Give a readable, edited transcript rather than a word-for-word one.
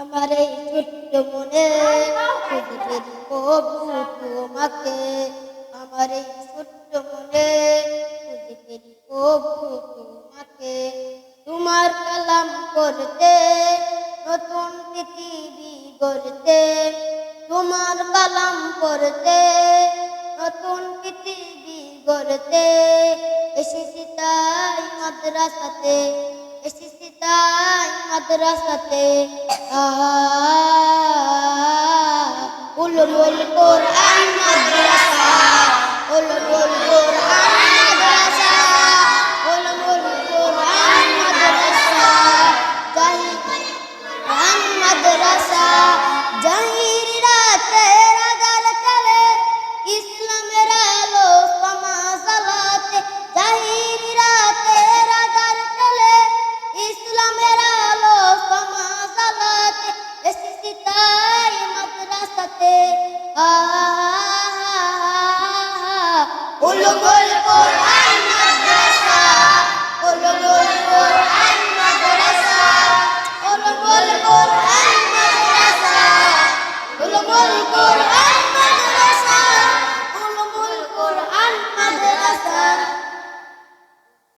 আমার এই ছোট্ট মনে খুঁজবে প্রভু তোমাকে, আমার এই ছোট্ট মনে খুঁজবে প্রভু তোমাকে। তোমার কালাম করতে নতুন পৃথিবী গড়তে, তোমার কালাম করতে নতুন পৃথিবী গড়তে, এসেছি তাই মাদ্রাসাতে, এসেছি তাই মাদ্রাসাতে। উলুমুল কোরআন মাদ্রাসা, উলুমুল কোরআন মাদ্রাসা, উলুমুল কোরআন মাদ্রাসা, জাহিরান মাদ্রাসা। জাহিরা রাজার কালে ইসলামের আলো সমাজলাতে, জাহিরা রাজার কালে ইসলামের আলো সমাজলাতে, এসেছি তাই মাদ্রাসাতে। উলুমুল কোরআন মাদ্রাসা, উলুমুল কোরআন মাদ্রাসা, উলুমুল কোরআন মাদ্রাসা, উলুমুল কোরআন